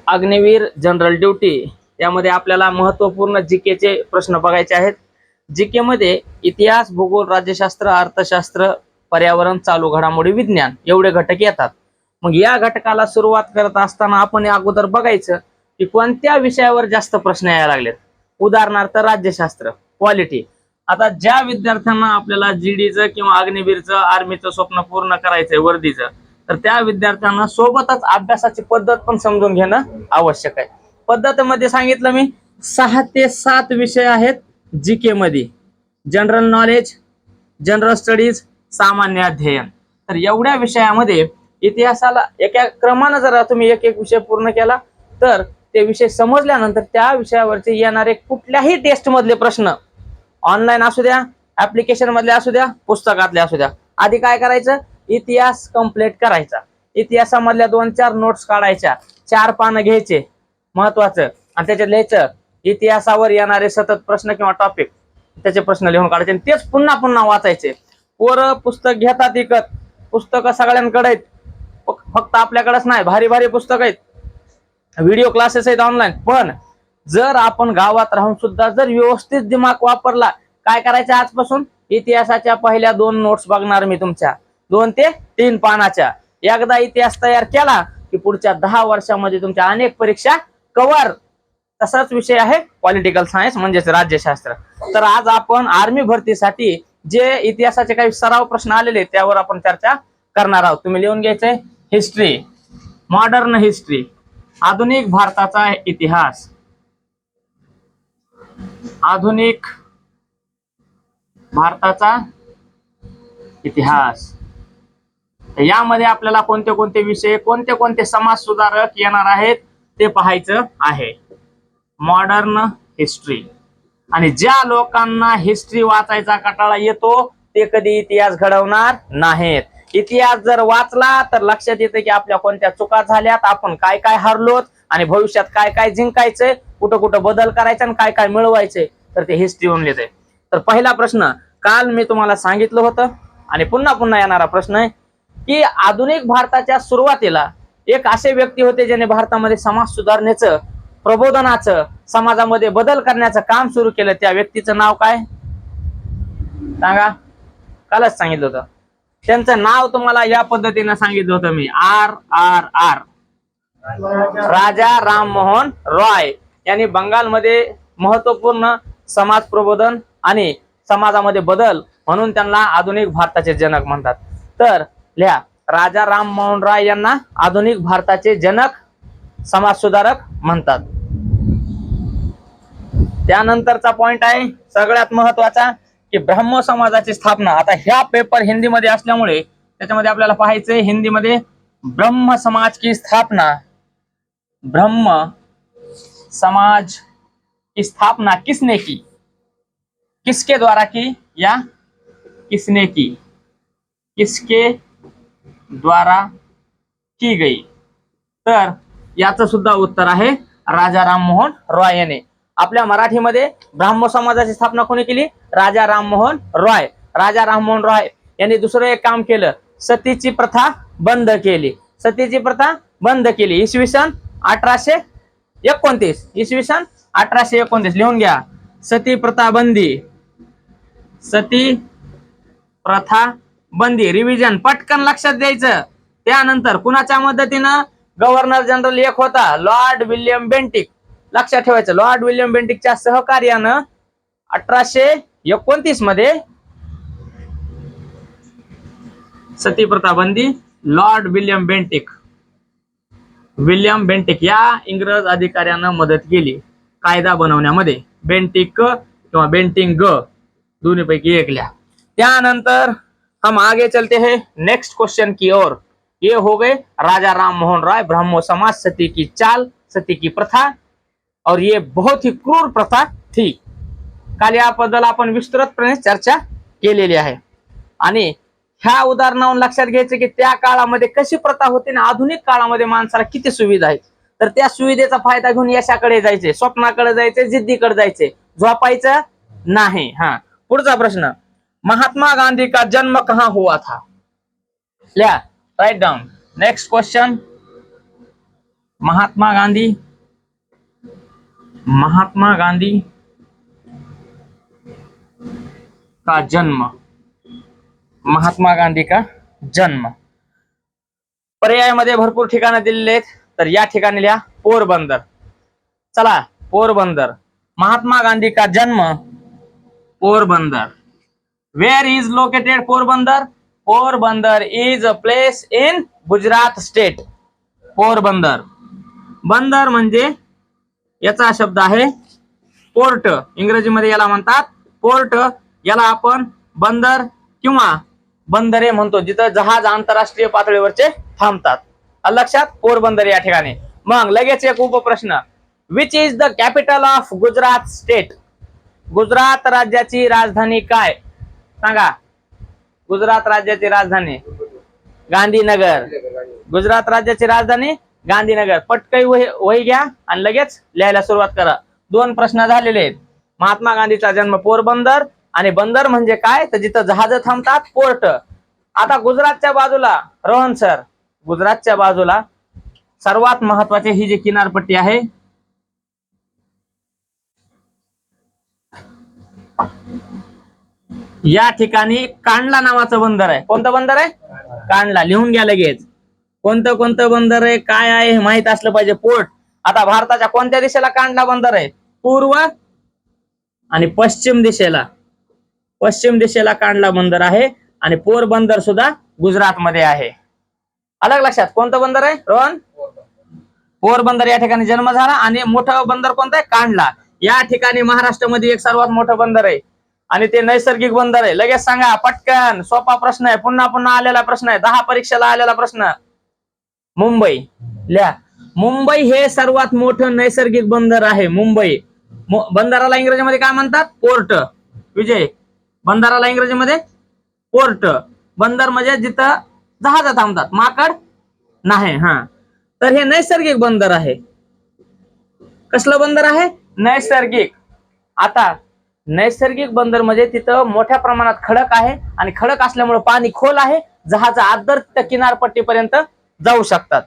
Agniveer general duty यामध्ये आपल्याला महत्वपूर्ण जीकेचे प्रश्न बघायचे आहेत. जीके मध्ये इतिहास, भूगोल, राज्यशास्त्र, अर्थशास्त्र, पर्यावरण, चालू घडामोडी, विज्ञान एवढे घटक येतात. मग या घटकाला सुरुवात करत असताना आपण अगोदर बघायचं की कोणत्या विषयावर जास्त प्रश्न यायला लागलेत. उदाहरणार्थ राज्यशास्त्र, क्वालिटी. आता ज्या विद्यार्थ्यांना आपल्याला जीडीचं किंवा अग्निवीरचं, आर्मीचं स्वप्न पूर्ण करायचंय, वर्दीचं, तर त्या विद्यार्थ्यांना सोबतच अभ्यासाची पद्धत पण समजून घेणं आवश्यक आहे. पद्धतीमध्ये सांगितलं मी 6 ते 7 विषय आहेत जीके मध्ये. जनरल नॉलेज, जनरल स्टडीज, सामान्य अध्ययन. तर एवढ्या विषयामध्ये इतिहासाला एका क्रमानं जर तुम्ही एक एक विषय पूर्ण केला तर ते विषय समजल्यानंतर त्या विषयावरचे येणारे कुठल्याही टेस्ट मधले प्रश्न, ऑनलाईन असू द्या, ऍप्लिकेशन मधले असू द्या, पुस्तकातले असू द्या, आधी काय करायचं, इतिहास कंप्लीट करायचा. इतिहासामधल्या 2-4 नोट्स काढायच्या, 4 पानं घ्यायचे महत्वाचं, आणि त्याच्यात लिहायचं इतिहासावर येणारे सतत प्रश्न किंवा टॉपिक, त्याचे प्रश्न लिहून काढायचे आणि तेच पुन्हा पुन्हा वाचायचे. पोरं पुस्तक घेतात विकत, पुस्तकं सगळ्यांकडे आहेत, फक्त आपल्याकडेच नाही. भारी भारी पुस्तक आहेत, व्हिडिओ क्लासेस आहेत ऑनलाईन. पण जर आपण गावात राहून सुद्धा जर व्यवस्थित दिमाग वापरला, काय करायचं, आजपासून इतिहासाच्या पहिल्या 2 नोट्स बघणार मी तुमच्या, 2 ते 3 पानाच्या. एकदा इतिहास तयार केला की पुढच्या 10 वर्षामध्ये तुमच्या अनेक परीक्षा कव्हर. तसाच विषय आहे पॉलिटिकल सायन्स म्हणजेच राज्यशास्त्र. तर आज आपण आर्मी भरतीसाठी जे इतिहासाचे काही सराव प्रश्न आलेले त्यावर आपण चर्चा करणार आहोत. तुम्ही लिहून घ्यायचंय हिस्ट्री, मॉडर्न हिस्ट्री, आधुनिक भारताचा इतिहास, आधुनिक भारताचा इतिहास. यामध्ये आपल्याला कोणते कोणते विषय, कोणते कोणते समाज सुधारक येणार आहेत ते पाहायचं आहे. Modern history. आणि ज्या लोकांना हिस्ट्री वाचायचा कंटाळा येतो ते कधी इतिहास घडवणार नाहीत. इतिहास जर वाचला तर लक्षात येते की आपल्या कोणत्या चुका झाल्यात, आपण काय काय हरलोत, आणि भविष्यात काय काय जिंकायचंय, कुठं कुठं बदल करायचा आणि काय काय मिळवायचंय, तर ते हिस्ट्रीवरून लिहिते. तर पहिला प्रश्न काल मी तुम्हाला सांगितलं होतं आणि पुन्हा पुन्हा येणारा प्रश्न आहे की आधुनिक भारताच्या सुरुवातीला एक असे व्यक्ती होते ज्याने भारतामध्ये समाज सुधारणेचं, प्रबोधनाचं, समाजामध्ये बदल करण्याचं काम सुरू केलं. त्या व्यक्तीचं नाव काय सांगा? कालच सांगितलं होतं. त्यांचं नाव तुम्हाला या पद्धतीनं सांगितलं होतं मी, RRR, राजा राममोहन रॉय. यांनी बंगालमध्ये महत्वपूर्ण समाज प्रबोधन आणि समाजामध्ये बदल म्हणून त्यांना आधुनिक भारताचे जनक म्हणतात. तर लिहा, राजा राममोहन रॉय यांना आधुनिक भारताचे जनक, समाज सुधारक म्हणतात. त्यानंतरचा पॉइंट आहे सगळ्यात महत्वाचा की ब्रह्म समाजाची स्थापना. आता ह्या पेपर हिंदीमध्ये असल्यामुळे त्याच्यामध्ये आपल्याला पाहायचंय हिंदीमध्ये, ब्रह्म समाज की स्थापना. ब्रह्म समाज की स्थापना किसने की, किसके द्वारा की या किसने की, किसके द्वारा की गई. तर याचं सुद्धा उत्तर आहे राजा राममोहन रॉय याने. आपल्या मराठीमध्ये ब्राह्मण समाजाची स्थापना कोणी केली? राजा राममोहन रॉय. राजा राममोहन रॉय यांनी दुसरं एक काम केलं, सतीची प्रथा बंद केली. सतीची प्रथा बंद केली इसवी सन 1829. इसवी सन 1829 लिहून घ्या. सती प्रथा बंदी, सती प्रथा बंदी. रिव्हिजन पटकन लक्षात द्यायचं. त्यानंतर कुणाच्या मदतीनं? गव्हर्नर जनरल एक होता, लॉर्ड विल्यम बेंटिक. लक्षात ठेवायचं, लॉर्ड विल्यम बेंटिकच्या सहकार्यानं 1829 मध्ये सती प्रथा बंदी, Lord William Bentinck. William Bentinck या इंग्रज अधिकाऱ्यानं मदत केली कायदा बनवण्यामध्ये. बेंटिक किंवा बेंटिंग दोन्हीपैकी एक लिहा. त्यानंतर हम आगे चलते हैं नेक्स्ट क्वेश्चन की ओर. ये हो गए राजा राममोहन रॉय, ब्राह्मो समाज, सती की चाल, सती की प्रथा, और ये बहुत ही क्रूर प्रथा थी. काल याबद्दल आपण विस्तृतपणे चर्चा केलेली आहे. आणि ह्या उदाहरणावरून लक्षात घ्यायचं की त्या काळामध्ये कशी प्रथा होती ना आधुनिक काळामध्ये माणसाला किती सुविधा आहेत. तर त्या सुविधेचा फायदा घेऊन यशाकडे जायचे, स्वप्नाकडे जायचे, जिद्दीकडे जायचे, झोपायचं नाही. हा, पुढचा प्रश्न, महात्मा गांधी का जन्म कहाँ हुआ था? लिहा, write down. Next question, Mahatma Gandhi, Mahatma Gandhi का जन्म, महात्मा गांधी का जन्म। पर्यायामध्ये भरपूर ठिकाणं दिलेले आहेत, तर या ठिकाणी लिहा पोरबंदर। चला, पोरबंदर, महात्मा गांधी का जन्म Porbandar. Where is located Porbandar? Porbandar is a place in Gujarat state. Porbandar, बंदर म्हणजे याचा शब्द आहे पोर्ट, इंग्रजीमध्ये याला म्हणतात पोर्ट। याला आपण बंदर किंवा बंदरे म्हणतो, जिथं जहाज आंतरराष्ट्रीय पातळीवरचे थांबतात। लक्षात, पोरबंदर या ठिकाणी। मग लगेच एक उपप्रश्न, which is the capital of Gujarat state? Gujarat राज्याची राजधानी काय? सांगा, गुजरात राज्याची राजधानी गांधीनगर। गुजरात राज्याची राजधानी गांधीनगर। पटकन वही घ्या आणि लगेच लिहायला सुरुवात करा। 2 प्रश्न झालेले आहेत। महात्मा गांधीचा जन्म पोरबंदर, आणि बंदर म्हणजे काय, तर जिथं जहाज थांबतात, पोर्ट। आता गुजरातच्या बाजूला रोहन सर, गुजरातच्या बाजूला सर्वात महत्वाची ही जी किनारपट्टी आहे, या ठिकाणी कांडला नावाचं बंदर आहे। कोणतं बंदर आहे? कांडला। लिहून घ्या लगेच, कोणतं कोणतं बंदर आहे, काय आहे हे माहित असलं पाहिजे। पोर्ट, आता भारताच्या कोणत्या दिशेला कांडला बंदर आहे? पूर्व आणि पश्चिम दिशेला, पश्चिम दिशेला कांडला बंदर आहे, आणि पोरबंदर सुद्धा गुजरात मध्ये आहे। अलग लक्षात, कोणतं बंदर आहे रोहन? पोरबंदर या ठिकाणी जन्म झाला। आणि मोठं बंदर कोणतं आहे? कांडला। या ठिकाणी महाराष्ट्रामध्ये एक सर्वात मोठं बंदर आहे, आणि ते नैसर्गिक बंदर आहे। लगेच सांगा पटकन, सोपा प्रश्न आहे, पुन्हा पुन्हा आलेला प्रश्न आहे, 10 परीक्षेला आलेला प्रश्न। मुंबई लिहा, मुंबई हे सर्वात मोठं नैसर्गिक बंदर आहे। मुंबई बंदराला इंग्रजीमध्ये काय म्हणतात? पोर्ट। विजय, बंदराला इंग्रजीमध्ये पोर्ट। बंदर म्हणजे जिथं जहाज थांबतात, माकड नाही। हा, तर हे नैसर्गिक बंदर आहे। कसलं बंदर आहे? नैसर्गिक। आता नैसर्गिक बंदर म्हणजे तिथं मोठ्या प्रमाणात खडक आहे, आणि खडक असल्यामुळे पाणी खोल आहे, जहाज आदर किनारपट्टीपर्यंत जाऊ शकतात।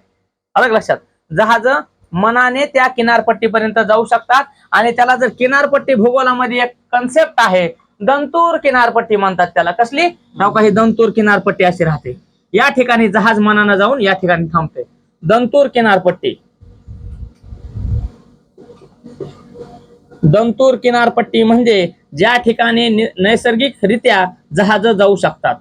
अलग लक्षात, जहाज मनाने त्या किनारपट्टीपर्यंत जाऊ शकतात। आणि त्याला जर किनारपट्टी भूगोलामध्ये एक कन्सेप्ट आहे, दंतूर किनारपट्टी म्हणतात त्याला। कसली? नाव ही दंतूर किनारपट्टी अशी राहते। या ठिकाणी जहाज मनानं जाऊन या ठिकाणी थांबते, दंतूर किनारपट्टी। दंतूर किनारपट्टी म्हणजे ज्या ठिकाणी नैसर्गिकरित्या जहाज जाऊ शकतात।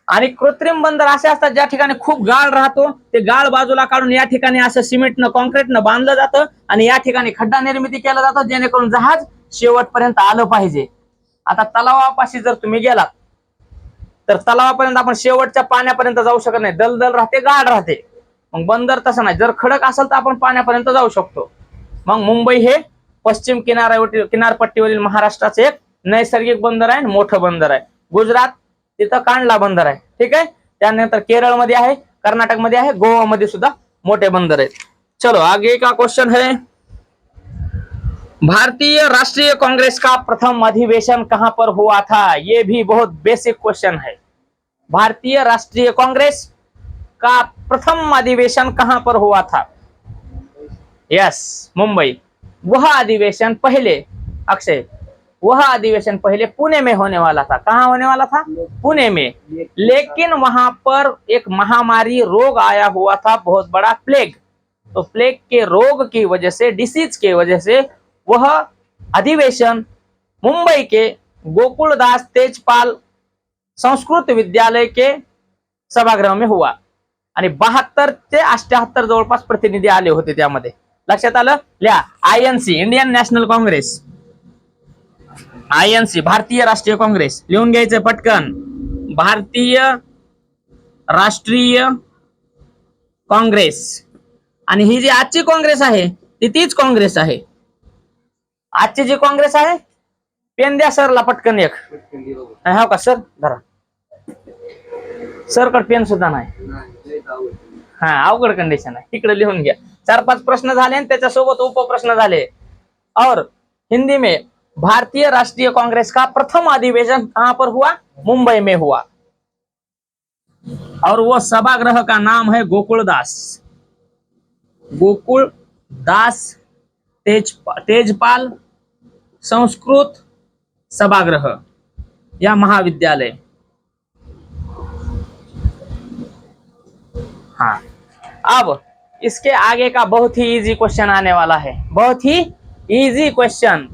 आणि कृत्रिम बंदर असे असतात ज्या ठिकाणी खूप गाळ राहतो, ते गाळ बाजूला काढून या ठिकाणी असं सिमेंटनं कॉन्क्रीटनं बांधलं जातं, आणि या ठिकाणी खड्डा निर्मिती केला जातो, जेणेकरून जहाज शेवटपर्यंत आलं पाहिजे। आता तलावापाशी जर तुम्ही गेलात, तर तलावापर्यंत आपण शेवटच्या पाण्यापर्यंत जाऊ शकत नाही, दलदल राहते, गाळ राहते। मग बंदर तसं नाही, जर खडक असेल तर आपण पाण्यापर्यंत जाऊ शकतो। मग मुंबई हे पश्चिम किनारपट्टीवरील महाराष्ट्राचे एक नैसर्गिक बंदर आहे, मोठं बंदर आहे। गुजरात तिथं कांडला बंदर आहे, ठीक आहे। त्यानंतर केरळमध्ये आहे, कर्नाटकमध्ये आहे, गोवामध्ये सुद्धा मोठे बंदर आहेत। चलो आगे का क्वेश्चन है, भारतीय राष्ट्रीय कांग्रेस का प्रथम अधिवेशन कहां पर हुआ था? ये भी बहुत बेसिक क्वेश्चन है। भारतीय राष्ट्रीय कांग्रेस का प्रथम अधिवेशन कहां पर हुआ था? यस, मुंबई। वह अधिवेशन पहले, अक्षय, वह अधिवेशन पहले पुणे में होने वाला था। कहां होने वाला था? पुणे में। लेकिन वहां पर एक महामारी रोग आया हुआ था, बहुत बड़ा प्लेग। तो प्लेग के रोग की वजह से, डिसीज की वजह से वह अधिवेशन मुंबई के गोकुलदास तेजपाल संस्कृत विद्यालय के सभागृह में हुआ। आणि 72 ते 78 जवळपास प्रतिनिधी आले होते त्यामध्ये। लक्षात आलं? लिहा, INC, Indian national Congress, INC भारतीय राष्ट्रीय काँग्रेस। लिहून घ्यायचं पटकन, भारतीय राष्ट्रीय काँग्रेस। आणि ही जी आजची काँग्रेस आहे ती तीच काँग्रेस आहे। आजची जी काँग्रेस आहे, पेन द्या सरला पटकन एक। हो का सर, धरा। सरकड पेन सुद्धा नाही। हा, अवघड कंडिशन आहे, इकडे लिहून घ्या। 4-5 प्रश्न झाले आणि त्याच्यासोबत उपप्रश्न झाले। और हिंदी में, भारतीय राष्ट्रीय कांग्रेस का प्रथम अधिवेशन कहां पर हुआ? मुंबई में हुआ। और वो सभागृह का नाम है गोकुलदास। गोकुळ दास तेजपाल संस्कृत सभागृह या महाविद्यालय। हाँ, अब इसके आगे का बहुत ही इजी क्वेश्चन आने वाला है, बहुत ही easy question.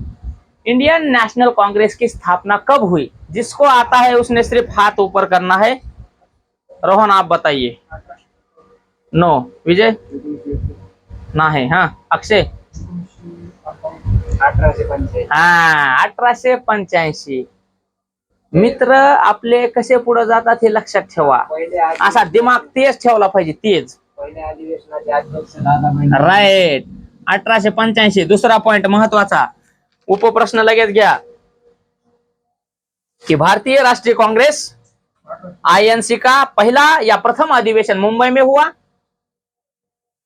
Indian National Congress की स्थापना कब हुई? जिसको आता है उसने सिर्फ हाथ ऊपर करना है। रोहन आप बताइए। नो विजय ना है। हाँ अक्षय 1885। हाँ 1885। मित्र आपले कसे पुढे जातात हे लक्षात ठेवा, असा दिमाग तेज ठेवला पाहिजे, तेज। पहिल्या अधिवेशनाचे अध्यक्ष दादा राईट 1885। दुसरा पॉइंट महत्वाचा, उपप्रश्न लगेच घ्या कि भारतीय राष्ट्रीय कांग्रेस आईएनसी का पहला या प्रथम अधिवेशन मुंबई में हुआ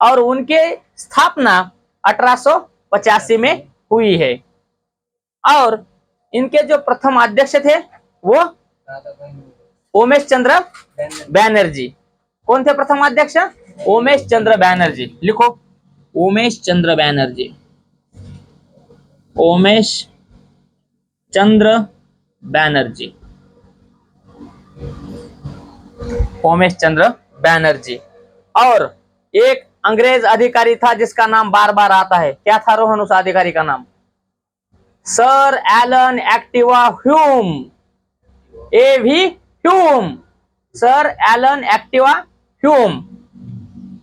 और उनके स्थापना 1885 में हुई है। और इनके जो प्रथम अध्यक्ष थे वो उमेश चंद्र बैनर्जी। कौन थे प्रथम अध्यक्ष? उमेश चंद्र बैनर्जी। लिखो उमेश चंद्र बैनर्जी, उमेश चंद्र बैनर्जी, उमेश चंद्र बैनर्जी। और एक अंग्रेज अधिकारी था जिसका नाम बार बार आता है, क्या था रोहन उस अधिकारी का नाम? सर एलन एक्टिवा ह्यूम, एव्ही Hume, sir Allan Octavian Hume,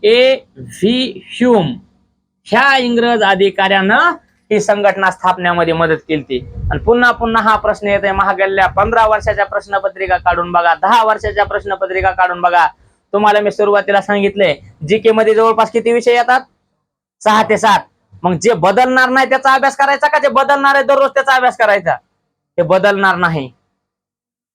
एव्ही ह्यूम। ह्या इंग्रज अधिकाऱ्यानं ही संघटना स्थापण्यामध्ये मदत केली। आणि पुन्हा पुन्हा हा प्रश्न येतोय महागल्ल्या 15 वर्षाच्या प्रश्नपत्रिका काढून बघा, 10 वर्षाच्या प्रश्नपत्रिका काढून बघा। तुम्हाला मी सुरुवातीला सांगितलंय जीके मध्ये जवळपास किती विषय येतात? 6 ते 7। मग जे बदलणार नाही त्याचा अभ्यास करायचा का जे बदलणार आहे दररोज त्याचा अभ्यास करायचा? हे बदलणार नाही,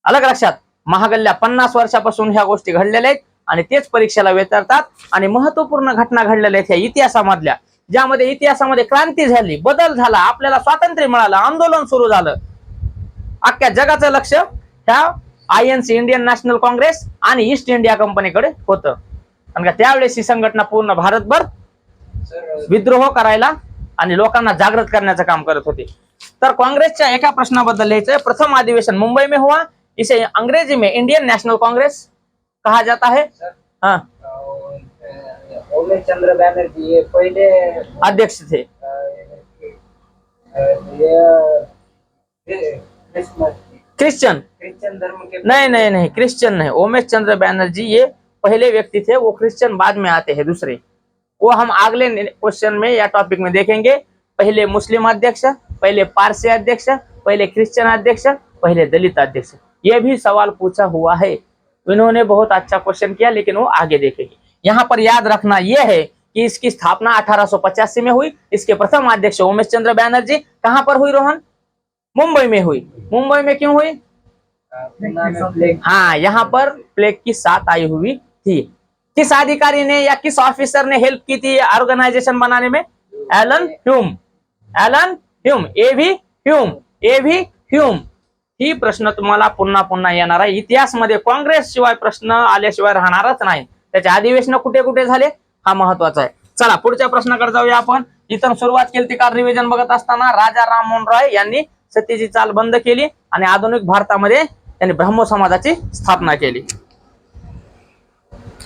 अलग लक्षात। महागल्ल्या 50 वर्षापासून ह्या गोष्टी घडलेल्या आहेत आणि तेच परीक्षेला विचारतात। आणि महत्वपूर्ण घटना घडलेल्या आहेत ह्या इतिहासामधल्या, ज्यामध्ये इतिहासामध्ये क्रांती झाली, बदल झाला, आपल्याला स्वातंत्र्य मिळालं, आंदोलन सुरू झालं। अख्ख्या जगाचं लक्ष ह्या आयएनसी इंडियन नॅशनल काँग्रेस आणि ईस्ट इंडिया कंपनीकडे होतं। कारण का त्यावेळेस ही संघटना पूर्ण भारतभर विद्रोह करायला आणि लोकांना जागृत करण्याचं काम करत होते। तर काँग्रेसच्या एका प्रश्नाबद्दल लिहायचं, प्रथम अधिवेशन मुंबई में हुआ, इसे अंग्रेजी में इंडियन नेशनल कांग्रेस कहा जाता है। हाँ उमेश चंद्र बैनर्जी ये पहले अध्यक्ष थे। क्रिश्चियन क्रिश्चियन धर्म के नहीं नहीं नहीं, क्रिश्चियन नहीं। उमेश चंद्र बैनर्जी ये पहले व्यक्ति थे, वो क्रिश्चियन बाद में आते हैं दूसरे। वो हम अगले क्वेश्चन में या टॉपिक में देखेंगे। पहले मुस्लिम अध्यक्ष, पहले पारसी अध्यक्ष, पहले क्रिश्चियन अध्यक्ष, पहले दलित अध्यक्ष। ये भी सवाल पूछा हुआ है। इन्होंने बहुत अच्छा क्वेश्चन किया, लेकिन वो आगे देखेंगे। यहाँ पर याद रखना यह है कि इसकी स्थापना 1885 में हुई। इसके प्रथम अध्यक्ष उमेश चंद्र बैनर्जी। कहां पर हुई रोहन? मुंबई में हुई। मुंबई में क्यों हुई? हाँ, यहाँ पर प्लेग की साथ आई हुई थी। किस अधिकारी ने या किस ऑफिसर ने हेल्प की थी ऑर्गेनाइजेशन बनाने में? एलन ह्यूम, एलन ह्यूम, एव्ही ह्यूम, एव्ही ह्यूम। ही प्रश्न तुम्हाला पुन्हा पुन्हा येणार आहे। इतिहासमध्ये काँग्रेस शिवाय प्रश्न आल्याशिवाय राहणारच नाही। त्याचे अधिवेशन कुठे कुठे झाले हा महत्वाचा आहे। चला पुढच्या प्रश्नाकडे जाऊया आपण। इथं सुरुवात केली ती काल रिव्हिजन बघत असताना राजा राममोहन रॉय यांनी सतीची चाल बंद केली आणि आधुनिक भारतामध्ये त्यांनी ब्राह्मो समाजाची स्थापना केली।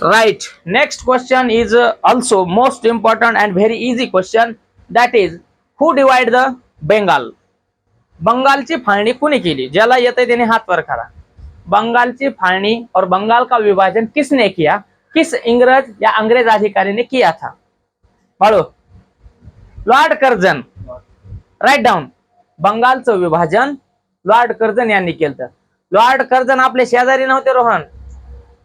Right, next question is also most important and very easy question, that is who divide the Bengal? बंगालची फाळणी कुणी केली? ज्याला येते त्याने हात वर करा। बंगालची फाळणी और बंगाल का विभाजन किसने किया? किस इंग्रज या अंग्रेज अधिकारी ने किया था? बाळो, लॉर्ड कर्जन। Write down. बंगालचं विभाजन लॉर्ड कर्जन यांनी केलं। लॉर्ड कर्जन आपले शेजारी नव्हते रोहन,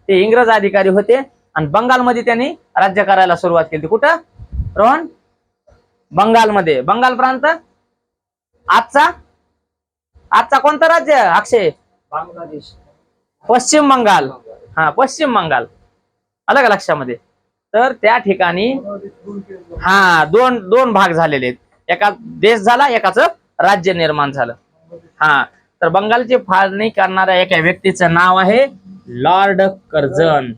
ते इंग्रज अधिकारी होते आणि बंगालमध्ये त्यांनी राज्य करायला सुरुवात केली। कुठं रोहन? बंगालमध्ये। बंगाल प्रांत आजचा आजचा कोणता राज्य अक्षय? बांगलादेश, पश्चिम बंगाल। हा पश्चिम बंगाल, अलग लक्षामध्ये। तर त्या ठिकाणी हा दोन दोन भाग झालेले आहेत, एका देश झाला, एकाचं राज्य निर्माण झालं। हा तर बंगालची फाळणी करणाऱ्या एका व्यक्तीचं नाव आहे Lord Curzon.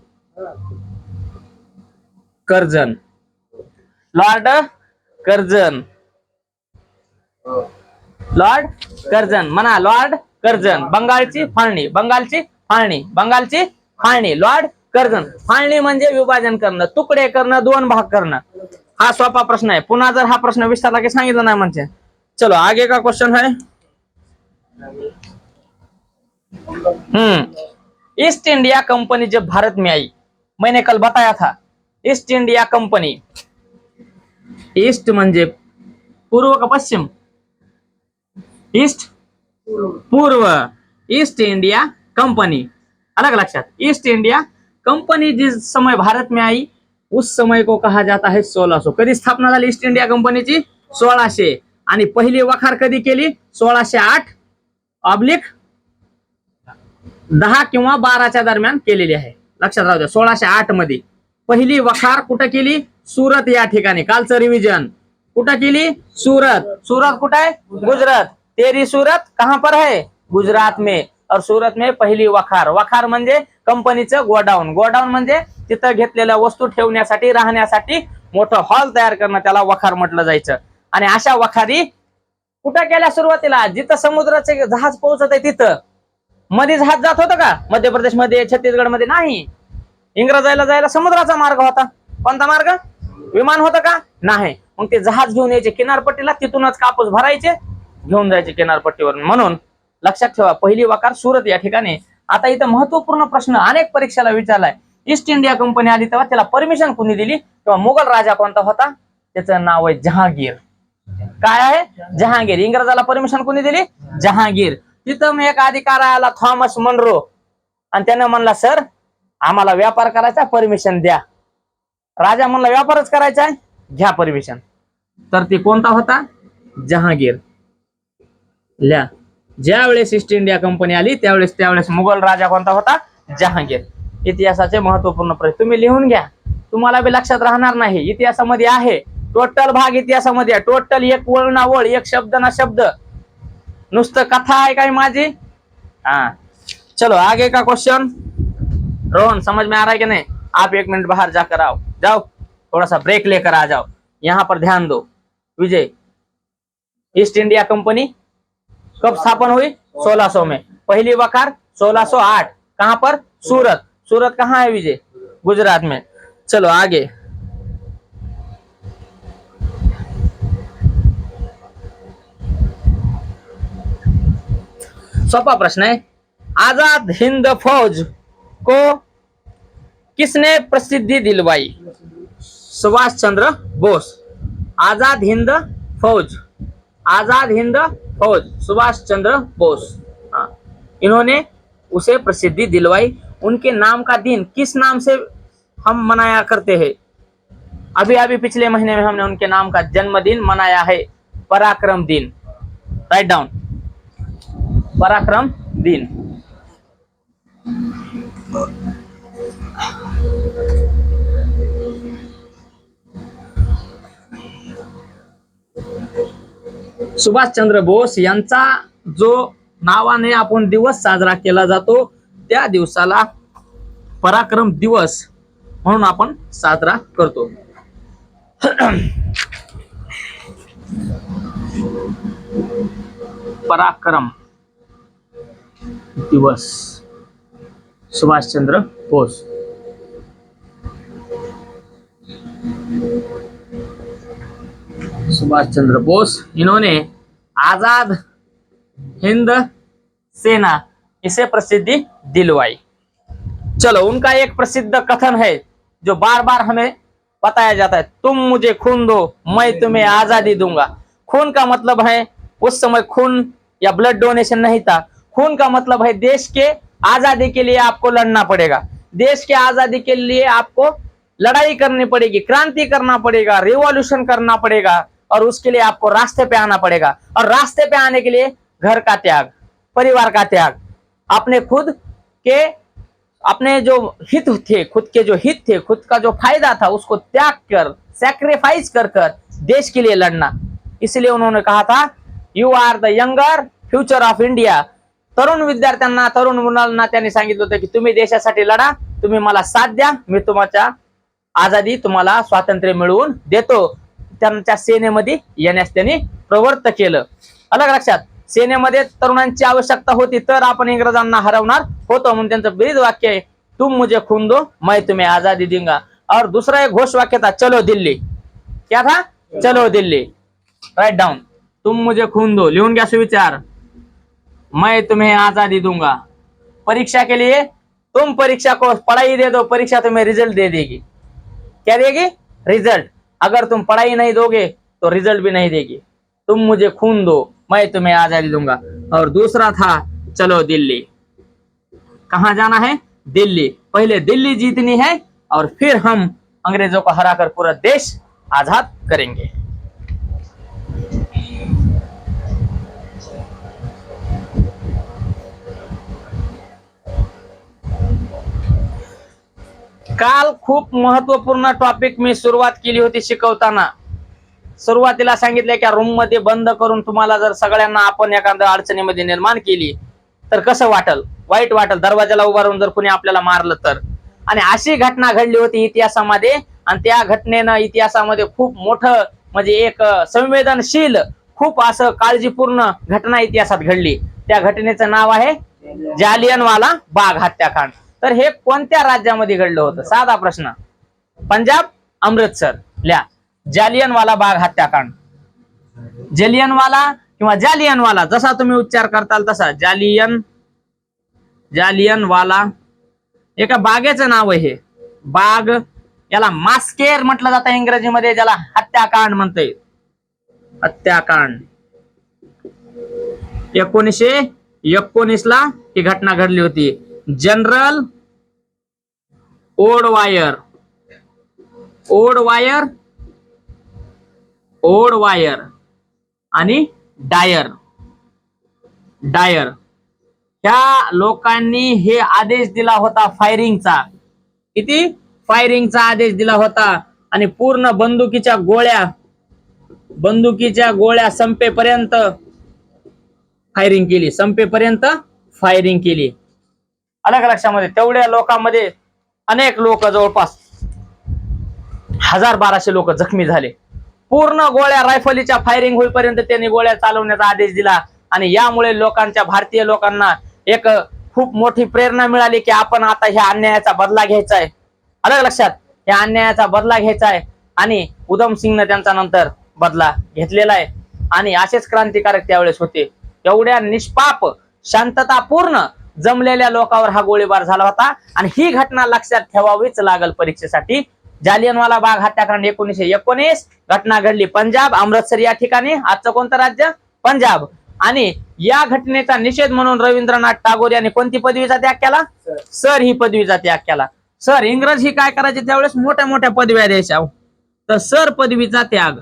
Curzon Lord Curzon. Lord Curzon म्हणा. Lord Curzon. बंगालची फाळणी. बंगालची फाळणी. बंगालची फाळणी. Lord Curzon. फाळणी म्हणजे विभाजन करणं, तुकडे करणं, दोन भाग करणं. हा सोपा प्रश्न आहे. पुन्हा जर हा प्रश्न विस्तारला की सांगितलं नाही म्हणजे. चलो आगे का क्वेश्चन है. ईस्ट इंडिया कंपनी जब भारत में आई, मैंने कल बताया था, ईस्ट इंडिया कंपनी. ईस्ट म्हणजे पूर्व का पश्चिम. ईस्ट पूर्व. East India company. अलग लक्षात. ईस्ट इंडिया कंपनी जिस समय भारत में आई उस समय को कहा जाता है 1600. कधी स्थापना झाली ईस्ट इंडिया कंपनीची. 1600. आणि पहिली वखार कधी केली. 1608/10 किंवा 12च्या दरम्यान केलेली आहे. लक्षात राहू द्या. 1608 मध्ये पहिली वखार कुठं केली. सुरत या ठिकाणी. कालचं रिव्हिजन. कुठं केली. सुरत. सुरत कुठं आहे. गुजरात. तेरी सूरत कहां पर है. गुजरात में. और सूरत में पहिली वखार. वखार म्हणजे कंपनीचं गोडाऊन. गोडाऊन म्हणजे तिथं घेतलेल्या वस्तू ठेवण्यासाठी, राहण्यासाठी मोठं हॉल तयार करणं, त्याला वखार म्हटलं जायचं. आणि अशा वखारी कुठं केल्या सुरुवातीला. जिथं समुद्राचे जहाज पोहोचत आहे तिथं. मध्ये जहाज जात होतं का. मध्य प्रदेश मध्ये, छत्तीसगड मध्ये नाही. इंग्रजायला जायला समुद्राचा मार्ग होता. कोणता मार्ग. विमान होतं का नाही. मग ते जहाज घेऊन यायचे किनारपट्टीला, तिथूनच कापूस भरायचे, घेऊन जायचे किनारपट्टीवर. म्हणून लक्षात ठेवा पहिली वखार सुरत या ठिकाणी. आता इथं महत्वपूर्ण प्रश्न अनेक परीक्षेला विचारलाय. ईस्ट इंडिया कंपनी आली तेव्हा त्याला परमिशन कोणी दिली, तेव्हा मुघल राजा कोणता होता. त्याचं नाव आहे जहांगीर. काय आहे. जहांगीर. इंग्रजाला परमिशन कोणी दिली. जहांगीर. तिथं एक अधिकारी आला थॉमस मनरो आणि त्यानं म्हणला सर आम्हाला व्यापार करायचा, परमिशन द्या. राजा म्हणला व्यापारच करायचा आहे, घ्या परमिशन. तर ते कोणता होता. जहांगीर. ल्या. ज्यावेळेस ईस्ट इंडिया कंपनी आली त्यावेळेस मुघल राजा कोणता होता. जहांगीर. इतिहासाचे महत्वपूर्ण प्रश्न तुम्ही लिहून घ्या, तुम्हाला बी लक्षात राहणार नाही. इतिहासामध्ये आहे. टोटल भाग इतिहासामध्ये आहे. टोटल एक वळ ना वळ, एक शब्द ना शब्द. नुसतं कथा आहे काय माझी. हाँ चलो आगे का क्वेश्चन. रोहन समझ में आ रहा है कि नहीं. आप 1 मिनट बाहर जाकर आओ. जाओ थोड़ा सा ब्रेक लेकर आ जाओ. यहाँ पर ध्यान दो. विजय. ईस्ट इंडिया कंपनी कब स्थापन हुई. 1600 में. पहली वखार 1608. कहां पर. सूरत. सूरत कहाँ है विजय. गुजरात में. चलो आगे. सोपा प्रश्न है. आजाद हिंद फौज को किसने प्रसिद्धि दिलवाई. सुभाष चंद्र बोस. आजाद हिंद फौज. आजाद हिंद फौज सुभाष चंद्र बोस. हाँ इन्होंने उसे प्रसिद्धि दिलवाई. उनके नाम का दिन किस नाम से हम मनाया करते हैं. अभी अभी पिछले महीने में हमने उनके नाम का जन्मदिन मनाया है. पराक्रम दिन. Write down. पराक्रम दिन. सुभाष चंद्र बोस यांचा जो नावाने आपण दिवस साजरा केला जातो त्या दिवसाला पराक्रम दिवस म्हणून आपण साजरा करतो. पराक्रम दिवस. सुभाष चंद्र बोस. सुभाष चंद्र बोस इन्होंने आजाद हिंद सेना इसे प्रसिद्धि दिलवाई. चलो उनका एक प्रसिद्ध कथन है जो बार बार हमें बताया जाता है. तुम मुझे खून दो मैं तुम्हें आजादी दूंगा. खून का मतलब है उस समय खून या ब्लड डोनेशन नहीं था. खून का मतलब है देश के आजादी के लिए आपको लड़ना पड़ेगा. देश के आजादी के लिए आपको लड़ाई करनी पड़ेगी, क्रांति करना पड़ेगा, रिवॉल्यूशन करना पड़ेगा और उसके लिए आपको रास्ते पे आना पड़ेगा. और रास्ते पे आने के लिए घर का त्याग, परिवार का त्याग, अपने खुद के अपने जो हित थे, खुद के जो हित थे, खुद का जो फायदा था उसको त्याग कर, सैक्रिफाइस कर देश के लिए लड़ना. इसलिए उन्होंने कहा था you are the younger future of India. तरुण विद्यार्थ्यांना, तरुण मुलांना त्यांनी सांगितलं होतं की तुम्ही देशासाठी लढा, तुम्ही मला साथ द्या, मी तुमच्या आजादी तुम्हाला स्वातंत्र्य मिळवून देतो. त्यांच्या सेनेमध्ये येण्यास त्यांनी प्रवृत्त केलं. अलग लक्षात, सेनेमध्ये तरुणांची आवश्यकता होती तर आपण इंग्रजांना हरवणार होतो, म्हणून त्यांचं ब्रीद वाक्य आहे, तुम मुझे खून दो मैं तुम्हें आजादी दूंगा. और दूसरा एक घोष वाक्य था, चलो दिल्ली. क्या था? चलो दिल्ली. Write down. तुम मुझे खून दो, लिहून घ्या सुविचार. मैं तुम्हें आजादी दूंगा. परीक्षा के लिए तुम परीक्षा को पढ़ाई दे दो, परीक्षा तुम्हें रिजल्ट दे देगी. क्या देगी? रिजल्ट. अगर तुम पढ़ाई नहीं दोगे तो रिजल्ट भी नहीं देगी. तुम मुझे खून दो मैं तुम्हें आजादी दूंगा. और दूसरा था चलो दिल्ली. कहां जाना है? दिल्ली. पहले दिल्ली जीतनी है और फिर हम अंग्रेजों को हराकर पूरा देश आजाद करेंगे. काल खूप महत्वपूर्ण टॉपिक मी सुरुवात केली होती शिकवताना. सुरुवातीला सांगितलं की रूम मध्ये बंद करून तुम्हाला जर सगळ्यांना आपण एखाद्या अडचणीमध्ये निर्माण केली तर कसं वाटल? वाईट वाटल. दरवाजाला उभारून जर कोणी आपल्याला मारलं तर. आणि अशी घटना घडली होती इतिहासामध्ये, आणि त्या घटनेनं इतिहासामध्ये खूप मोठं म्हणजे एक संवेदनशील, खूप असं काळजीपूर्ण घटना इतिहासात घडली. त्या घटनेचं नाव आहे जालियनवाला बाग हत्याकांड. तर हे कोणत्या राज्यामध्ये घडलं होतं? साधा प्रश्न. पंजाब, अमृतसर. लिहा, जालियनवाला बाग हत्याकांड. जालियनवाला किंवा जालियनवाला जसा तुम्ही उच्चार करताल तसा. जालियनवाला एका बागेचं नाव आहे हे. बाग याला मास्केर म्हटलं जातं इंग्रजीमध्ये, ज्याला हत्याकांड म्हणतंय. हत्याकांड. 1919 ला ही घटना घडली होती. जनरल ओडवायर आणि डायर ह्या लोकांनी हे आदेश दिला होता फायरिंगचा. किती? फायरिंगचा आदेश दिला होता. आणि पूर्ण बंदुकीच्या गोळ्या संपेपर्यंत फायरिंग केली. अलग लक्षामध्ये तेवढ्या लोकांमध्ये अनेक लोक, जवळपास 1000-1200 लोक जखमी झाले. पूर्ण गोळ्या रायफलीच्या फायरिंग होईपर्यंत त्यांनी गोळ्या चालवण्याचा आदेश दिला. आणि यामुळे भारतीय लोकांना एक खूप मोठी प्रेरणा मिळाली की आपण आता ह्या अन्यायाचा बदला घ्यायचा आहे. अलग लक्षात, या अन्यायाचा बदला घ्यायचा आहे. आणि उधम सिंगने त्यांचा नंतर बदला घेतलेला आहे. आणि असेच क्रांतिकारक त्यावेळेस होते. एवढ्या निष्पाप, शांततापूर्ण जमलेल्या लोकांवर हा गोळीबार झाला होता. आणि ही घटना लक्षात ठेवावीच लागल परीक्षेसाठी. जालियनवाला बाग हत्याकांड 1919 घटना घडली पंजाब, अमृतसर या ठिकाणी. आजचं कोणतं राज्य? पंजाब. आणि या घटनेचा निषेध म्हणून रवींद्रनाथ टागोर यांनी कोणती पदवीचा त्याग केला? सर ही पदवीचा त्याग केला. सर, इंग्रज ही काय करायचे त्यावेळेस? मोठ्या मोठ्या पदव्या द्यायच्या. तर सर पदवीचा त्याग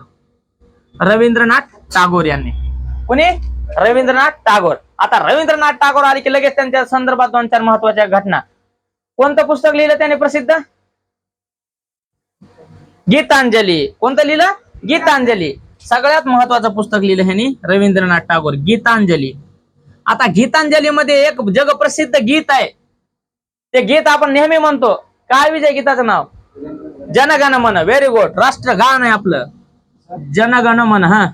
रवींद्रनाथ टागोर यांनी. कोणी? रवींद्रनाथ टागोर. आता रवींद्रनाथ टागोर आले की लगेच त्यांच्या संदर्भात 2-4 महत्वाच्या घटना. कोणतं पुस्तक लिहिलं त्याने प्रसिद्ध? गीतांजली. कोणतं लिहिलं? गीतांजली. सगळ्यात महत्वाचं पुस्तक लिहिलं ह्यांनी रवींद्रनाथ टागोर, गीतांजली. आता गीतांजलीमध्ये एक जगप्रसिद्ध गीत आहे. ते गीत आपण नेहमी म्हणतो. काय विजय गीताचं नाव? जनगण मन. Very good. राष्ट्रगान आहे आपलं जनगण मन. हा,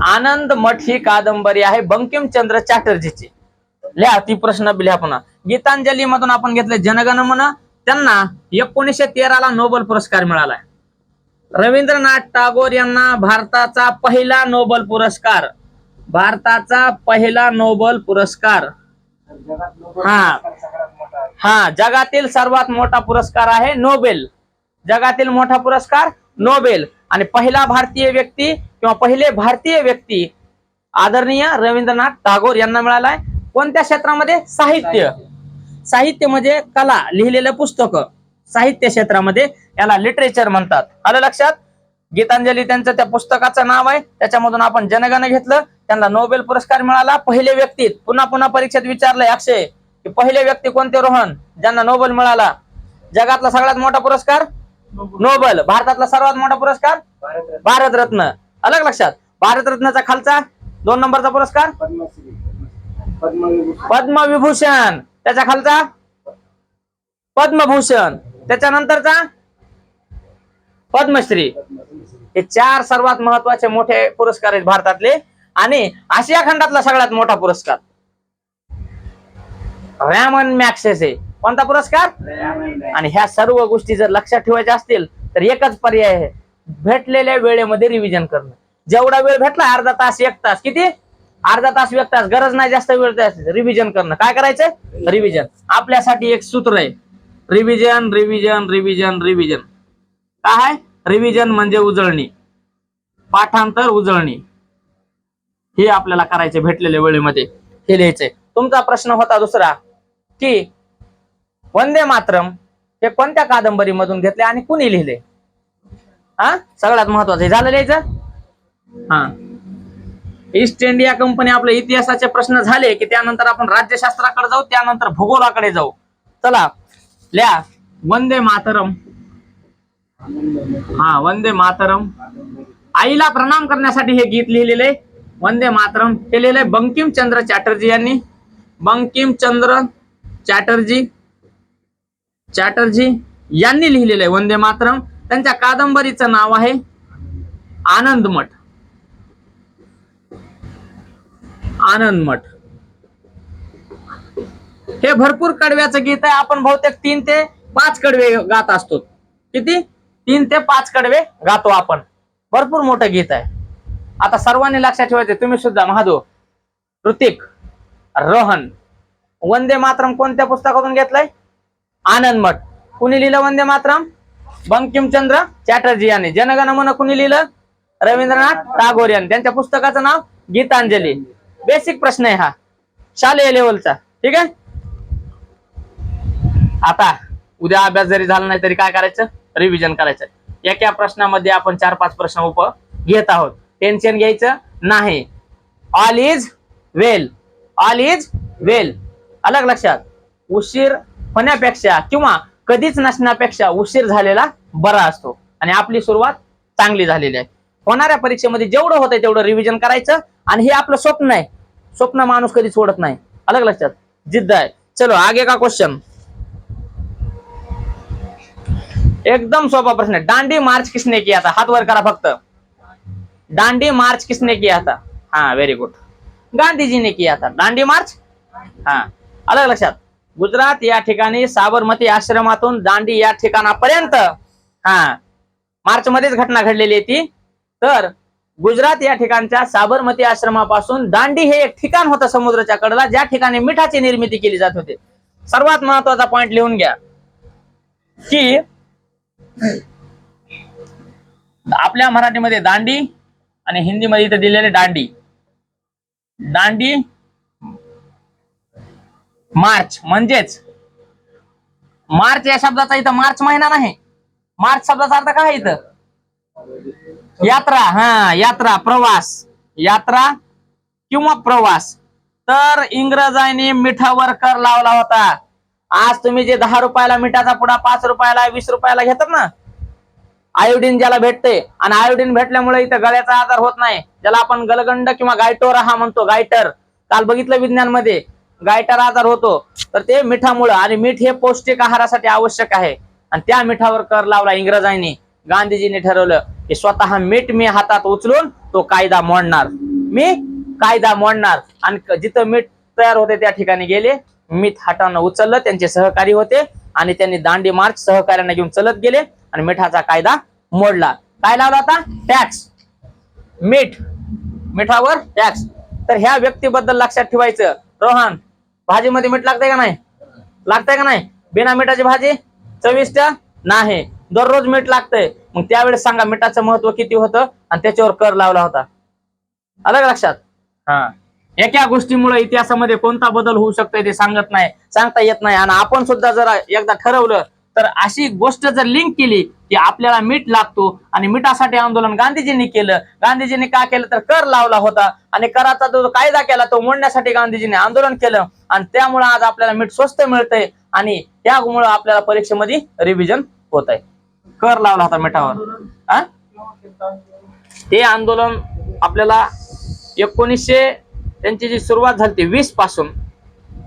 आनंद मठ ही कादंबरी आहे बंकिमचंद्र चॅटर्जीची. लिहा ती प्रश्न लिहा पुन्हा. गीतांजली मधून आपण घेतले जनगण मन. त्यांना 1913 ला नोबेल पुरस्कार मिळाला. रवींद्रनाथ टागोर यांना भारताचा पहिला नोबेल पुरस्कार. हा, जगातील सर्वात मोठा पुरस्कार आहे नोबेल. जगातील मोठा पुरस्कार नोबेल. आणि पहिला भारतीय व्यक्ती किंवा पहिले भारतीय व्यक्ती आदरणीय रवींद्रनाथ टागोर यांना मिळालाय. कोणत्या क्षेत्रामध्ये? साहित्य म्हणजे कला, लिहिलेलं पुस्तक. साहित्य क्षेत्रामध्ये याला लिटरेचर म्हणतात. आलं लक्षात? गीतांजली त्यांचं त्या पुस्तकाचं नाव आहे. त्याच्यामधून आपण जनगण घेतलं. त्यांना नोबेल पुरस्कार मिळाला. पहिले व्यक्ती. पुन्हा परीक्षेत विचारलंय अक्षय की पहिले व्यक्ती कोणते रोहन ज्यांना नोबेल मिळाला? जगातला सगळ्यात मोठा पुरस्कार नोबेल. भारतातला सर्वात मोठा पुरस्कार भारतरत्न. अलग लक्षात? भारतरत्नाचा खालचा 2 नंबरचा पुरस्कार पद्मविभूषण. त्याच्या खालचा पद्मभूषण. त्याच्यानंतरचा पद्मश्री. हे 4 सर्वात महत्वाचे मोठे पुरस्कार आहेत भारतातले. आणि आशिया खंडातला सगळ्यात मोठा पुरस्कार रॅमन मॅग्सेसे. कोणता पुरस्कार? आणि ह्या सर्व गोष्टी जर लक्षात ठेवायच्या असतील तर एकच पर्याय आहे, भेटलेल्या वेळेमध्ये रिव्हिजन करणं. जेवढा वेळ भेटला, अर्धा तास 1 तास, किती? अर्धा तास 1 तास, गरज नाही जास्त वेळ, रिव्हिजन करणं. काय करायचं? रिव्हिजन. आपल्यासाठी एक सूत्र आहे, रिव्हिजन रिव्हिजन रिव्हिजन रिव्हिजन. काय? रिव्हिजन म्हणजे उजळणी, पाठांतर उजळणी. हे आपल्याला करायचे भेटलेल्या वेळेमध्ये, हे लिहायचंय. तुमचा प्रश्न होता दुसरा की वंदे मातरम हे कोणत्या कादंबरीमधून घेतले आणि कुणी लिहिले? सगळ्यात महत्वाचं झालं लिहायचं. ईस्ट इंडिया कंपनी, आपले इतिहासाचे प्रश्न झाले की त्यानंतर आपण राज्यशास्त्राकडे जाऊ, त्यानंतर भूगोलाकडे जाऊ. चला लिहा वंदे मातरम. वंदे मातरम. आईला प्रणाम करण्यासाठी हे गीत लिहिलेले वंदे मातरम. हे लिहिले बंकिमचंद्र चॅटर्जी यांनी. बंकिमचंद्र चॅटर्जी यांनी लिहिलेलं आहे वंदे मातरम. त्यांच्या कादंबरीचं नाव आहे आनंदमठ. आनंदमठ हे भरपूर कडव्याचं गीत आहे. आपण बहुतेक 3 ते 5 कडवे गात असतो. किती? 3 ते 5 कडवे गातो आपण. भरपूर मोठं गीत आहे. आता सर्वांनी लक्षात ठेवायचं, तुम्ही सुद्धा, महादेव, ऋतिक, रोहन, वंदे मातरम कोणत्या पुस्तकातून घेतलंय? आनंदमठ. कुणी लिहिलं वंदे मातरम? बंकिमचंद्र चॅटर्जी यांनी. जनगण मन कुणी लिहिलं? रवींद्रनाथ टागोर यांनी. त्यांच्या पुस्तकाचं नाव गीतांजली. बेसिक प्रश्न आहे हा, शालेय लेवलचा. ठीक आहे. आता उद्या अभ्यास जरी झाला नाही तरी काय करायचं? रिव्हिजन करायचं. एका प्रश्नामध्ये आपण 4-5 प्रश्न घेत आहोत. टेन्शन घ्यायचं नाही. All is well. All is well. अलग लक्षात. उशीर होण्यापेक्षा किंवा कधीच नसण्यापेक्षा उशीर झालेला बरा असतो. आणि आपली सुरुवात चांगली झालेली आहे. होणाऱ्या परीक्षेमध्ये जेवढं होतंय तेवढं रिव्हिजन करायचं. आणि हे आपलं स्वप्न आहे. स्वप्न माणूस कधी सोडत नाही. अलग लक्षात. जिद्द आहे. चलो आगे का क्वेश्चन. एकदम सोपा प्रश्न है. दांडी मार्च किसने किया था? हाथ वर करा फक्त. दांडी मार्च किसने किया था? Very good. गांधी जी ने किया था दांडी मार्च. अलग लक्षात. गुजरात या ठिकाणी साबरमती आश्रमातून दांडी या ठिकाणापर्यंत मार्च मध्येच घटना घडलेली आहे ती. तर गुजरात या ठिकाणच्या साबरमती आश्रमापासून दांडी हे एक ठिकाण होतं समुद्राच्या कडेला, ज्या ठिकाणी मिठाची निर्मिती केली जात होती. सर्वात महत्वाचा पॉइंट लिहून घ्या की आपल्या मराठीमध्ये दांडी आणि हिंदीमध्ये इथे दिलेले दांडी. दांडी मार्च म्हणजेच मार्च या शब्दाचा इथं मार्च महिना नाही. मार्च शब्दाचा अर्थ काय इथं? यात्रा. यात्रा, प्रवास. यात्रा किंवा प्रवास. तर इंग्रजांनी मिठावर कर लावला होता. आज तुम्ही जे 10 रुपयाला मिठाचा पुडा 5 रुपयाला 20 रुपयाला घेतात ना, आयोडीन ज्याला भेटते, आणि आयोडीन भेटल्यामुळे इथं गळ्याचा आजार होत नाही, ज्याला आपण गलगंड किंवा गायटोरा म्हणतो. गायटर काल बघितलं विज्ञान मध्ये, गायटर आजार होतो तर ते मिठामुळे. आणि मीठ हे पौष्टिक आहारासाठी आवश्यक आहे. आणि त्या मिठावर कर लावला इंग्रजांनी. गांधीजींनी ठरवलं की स्वतः मीठ मी हातात उचलून तो कायदा मोडणार. मी कायदा मोडणार. आणि जिथं मीठ तयार होते त्या ठिकाणी गेले, मीठ हातानं उचललं. त्यांचे सहकारी होते आणि त्यांनी दांडी मार्च सहकार्यांना घेऊन चलत गेले आणि मिठाचा कायदा मोडला. काय लावला होता? टॅक्स. मिठावर टॅक्स. तर ह्या व्यक्तीबद्दल लक्षात ठेवायचं. रोहन, भाजीमध्ये मीठ लागतंय का नाही? लागतंय का नाही? बिना मिठाची भाजी चविष्ट नाही. दररोज मीठ लागतंय. मग त्यावेळेस सांगा मिठाचं महत्व किती होतं आणि त्याच्यावर कर लावला होता. अलग लक्षात. एका गोष्टीमुळे इतिहासामध्ये कोणता बदल होऊ शकतोय ते सांगता येत नाही. आणि आपण सुद्धा जर एकदा ठरवलं तर अशी गोष्ट जर लिंक केली की आपल्याला मीठ लागतो आणि मिठासाठी आंदोलन गांधीजींनी केलं. गांधीजींनी का केलं तर कर लावला होता आणि कराचा जो कायदा केला तो मोडण्यासाठी गांधीजींनी आंदोलन केलं. आणि त्यामुळे आज आपल्याला मीठ स्वस्त मिळतंय आणि त्यामुळे आपल्याला परीक्षेमध्ये रिव्हिजन होत आहे. कर लावला होता मिठावर. ते आंदोलन आपल्याला 1900 त्यांची जी सुरुवात झाली 20 पासून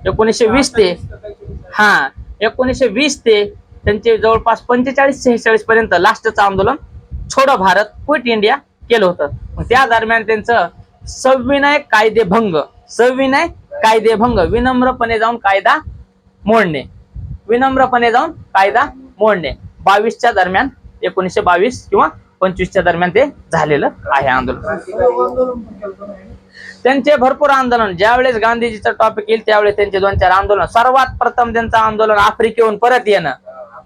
1920 ते 1920 ते त्यांचे जवळपास 45-46 पर्यंत लास्टचं आंदोलन छोडो भारत क्विट इंडिया केलं होतं. मग त्या दरम्यान त्यांचं सविनय कायदेभंग, सविनय कायदेभंग, विनम्रपणे जाऊन कायदा मोडणे, विनम्रपणे जाऊन कायदा मोडणे 22च्या दरम्यान, 1922 किंवा 25च्या दरम्यान ते झालेलं आहे आंदोलन. त्यांचे भरपूर आंदोलन, ज्यावेळेस गांधीजीचा टॉपिक येईल त्यावेळेस त्यांचे 2-4 आंदोलन. सर्वात प्रथम त्यांचं आंदोलन आफ्रिकेहून परत येणं.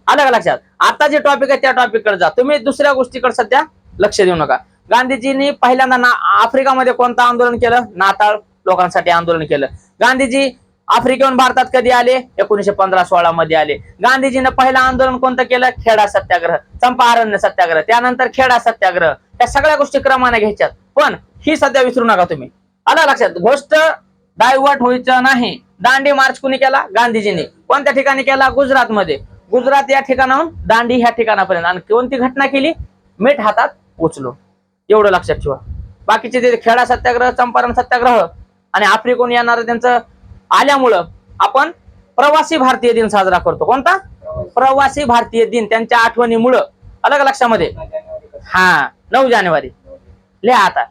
आलं का लक्षात? आता जे टॉपिक आहे त्या टॉपिक कडे जा तुम्ही, दुसऱ्या गोष्टीकडे सध्या लक्ष देऊ नका. गांधीजींनी पहिल्यांदा आफ्रिकामध्ये कोणतं आंदोलन केलं? नाताळ लोकांसाठी आंदोलन केलं. गांधीजी आफ्रिकेहून भारतात कधी आले? 1915-16 मध्ये आले. गांधीजीने पहिलं आंदोलन कोणतं केलं? खेडा सत्याग्रह, चंपारण्य सत्याग्रह, त्यानंतर खेडा सत्याग्रह. त्या सगळ्या गोष्टी क्रमाने घ्यायच्यात, पण ही सध्या विसरू नका तुम्ही. आला लक्षात? गोष्ट डायव्हर्ट व्हायचं नाही. दांडी मार्च कुणी केला? गांधीजींनी. कोणत्या ठिकाणी केला? गुजरात मध्ये. गुजरात या ठिकाणाहून दांडी ह्या ठिकाणापर्यंत. आणि कोणती घटना केली? मीठ हातात उचलो. एवढं लक्षात ठेवा. बाकीचे ते खेडा सत्याग्रह, चंपारण सत्याग्रह आणि आफ्रिकेहून येणारं त्यांचं आल्यामुळं आपण प्रवासी भारतीय दिन साजरा करतो. कोणता? प्रवासी भारतीय दिन. त्यांच्या आठवणीमुळं. आलं का लक्षामध्ये? हा, 9 जानेवारी. लिहा आता.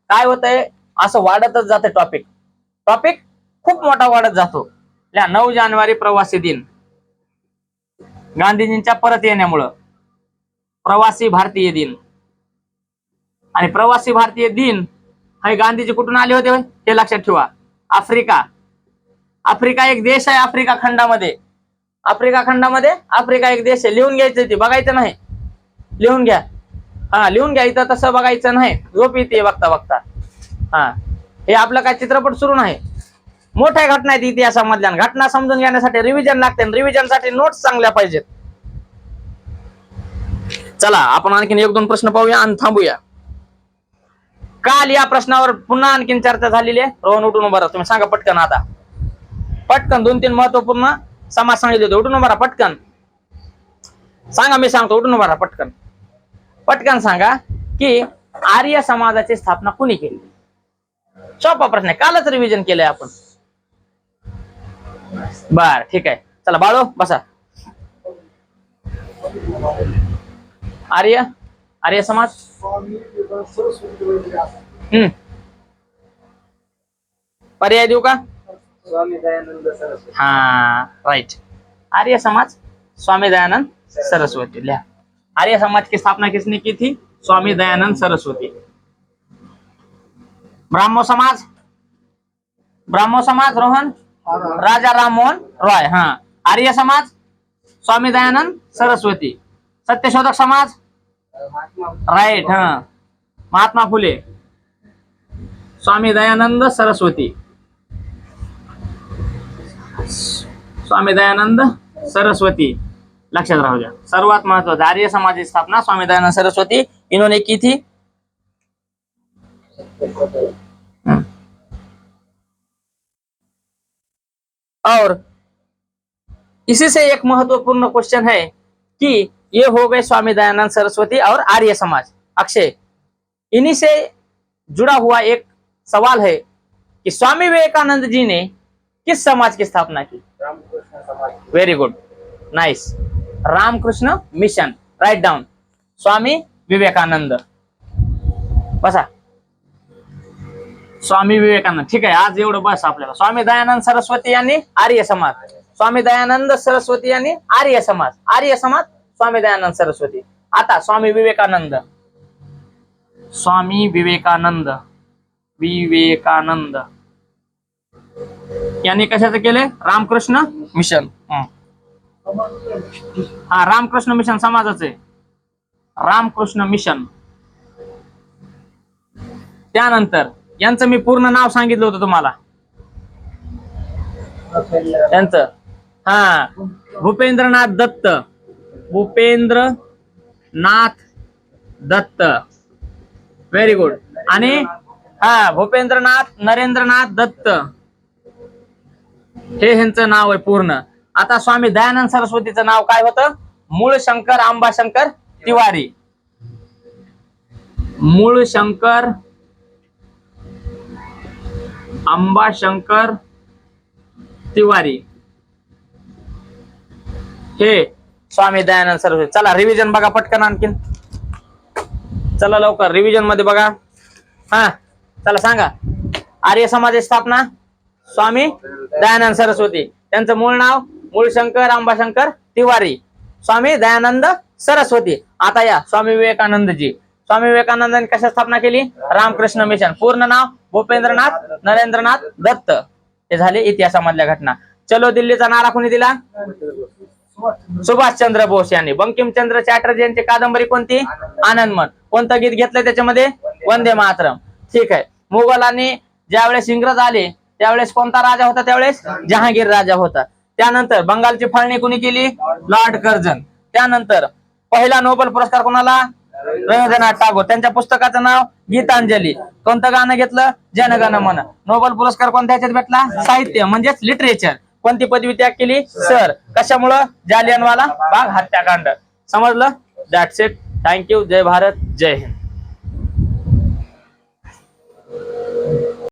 काय होतंय? असं वाढतच जाते टॉपिक, टॉपिक खूप मोठा वाढत जातो. लिहा 9 जानेवारी प्रवासी दिन. गांधीजींच्या परत येण्यामुळं प्रवासी भारतीय दिन. आणि प्रवासी भारतीय दिन हे गांधीजी कुठून आले होते हे लक्षात ठेवा. आफ्रिका. आफ्रिका एक देश आहे. आफ्रिका खंडामध्ये, आफ्रिका खंडामध्ये आफ्रिका एक देश आहे. लिहून घ्यायचं, ते बघायचं नाही. लिहून घ्या. हा, लिहून घ्या. इथं तसं बघायचं नाही, झोप येते बघता बघता. हा, हे आपलं काय चित्रपट सुरू नाही. मोठ्या घटना आहेत इतिहासामधल्या. घटना समजून घेण्यासाठी रिव्हिजन लागते. रिव्हिजन साठी नोट्स चांगल्या पाहिजेत. चला आपण आणखीन 1-2 प्रश्न पाहूया आणि थांबूया. काल या प्रश्नावर पुन्हा आणखीन चर्चा झालेली आहे. रोहन उठून उभा राहा. तुम्ही सांगा पटकन आता. पटकन 2-3 महत्वपूर्ण समाज सांगितले होते. उठून उभा राहा पटकन. सांगा, मी सांगतो. उठून उभा राहा पटकन. पटकन सांगा की आर्य समाजाची स्थापना कुणी केली? सोपा प्रश्न आहे. कालच रिव्हिजन केलंय आपण. बर, ठीक आहे. चला बाळो बसा. आर्य समाज. पर्याय देऊ का? स्वामी दयानंद सरस्वती. हा, राइट. आर्य समाज, स्वामी दयानंद सरस्वती. लिहा. आर्य समाज की स्थापना किसने की थी? स्वामी दयानंद सरस्वती. ब्राह्मो समाज, ब्राह्मो समाज रोहन, राजा राम मोहन रॉय. हाँ, आर्य समाज स्वामी दयानंद सरस्वती. सत्यशोधक समाज, राइट. हाँ, महात्मा फुले, स्वामी दयानंद सरस्वती, स्वामी दयानंद सरस्वती. लक्षात राहू द्या. सर्वात महत्वाचं, आर्य समाज की स्थापना स्वामी दयानंद सरस्वती इन्होंने की थी. और इसी से एक महत्वपूर्ण क्वेश्चन है कि ये हो गए स्वामी दयानंद सरस्वती और आर्य समाज. अक्षय, इन्हीं से जुड़ा हुआ एक सवाल है कि स्वामी विवेकानंद जी ने किस समाज की स्थापना की? Ramakrishna Samaj. Very good, nice. Ramakrishna Mission. Write down. Swami Vivekananda. बसा. स्वामी विवेकानंद. ठीक आहे, आज एवढं बस आपल्याला. स्वामी दयानंद सरस्वती यांनी आर्य समाज, स्वामी दयानंद सरस्वती यांनी आर्य समाज, आर्य समाज स्वामी दयानंद सरस्वती. आता स्वामी विवेकानंद, स्वामी विवेकानंद, विवेकानंद यांनी कशाचं केलंय? रामकृष्ण मिशन. हा, रामकृष्ण मिशन समाजाचं आहे. रामकृष्ण मिशन. त्यानंतर यांचं मी पूर्ण नाव सांगितलं होतं तुम्हाला. त्यांचं हा, भूपेंद्रनाथ दत्त, भूपेंद्रनाथ दत्त. Very good. आणि हा, भूपेंद्रनाथ नरेंद्रनाथ दत्त हे ह्यांचं नाव आहे पूर्ण. आता स्वामी दयानंद सरस्वतीचं नाव काय होतं? मूळशंकर अंबाशंकर तिवारी. मूळशंकर अंबाशंकर तिवारी हे स्वामी दयानंद सरस्वती. चला रिव्हिजन बघा पटकन आणखीन. चला लवकर रिव्हिजन मध्ये बघा. हा चला सांगा. आर्य समाजाची स्थापना स्वामी दयानंद सरस्वती. त्यांचं मूळ नाव मूळशंकर अंबाशंकर तिवारी. स्वामी दयानंद सरस्वती. आता या स्वामी विवेकानंदजी. स्वामी विवेकानंदांनी कशा स्थापना केली? रामकृष्ण मिशन. पूर्ण नाव भूपेंद्रनाथ नरेंद्रनाथ दत्त. हे झाले इतिहासामधल्या घटना. चलो दिल्लीचा नारा कोणी दिला? सुभाषचंद्र बोस यांनी. बंकिमचंद्र चॅटर्जी यांची कादंबरी कोणती? आनंदमठ. कोणतं गीत घेतलंय त्याच्यामध्ये? वंदे मातरम. ठीक आहे. मुघलांनी ज्यावेळेस इंग्रज आले त्यावेळेस कोणता राजा होता? त्यावेळेस जहांगीर राजा होता. त्यानंतर बंगालची फाळणी कोणी केली? Lord Curzon. त्यानंतर पहिला नोबेल पुरस्कार कोणाला? रवींद्रनाथ टागोर. त्यांच्या पुस्तकाचं नाव गीतांजली. कोणतं गाणं घेतलं? जनगण मन. नोबेल पुरस्कार कोणत्या ह्याच्यात भेटला? साहित्य म्हणजेच लिटरेचर. कोणती पदवी त्याग केली? सर. कशामुळं? जालियनवाला बाग हत्याकांड. समजलं? That's it. थँक्यू. जय भारत जय हिंद.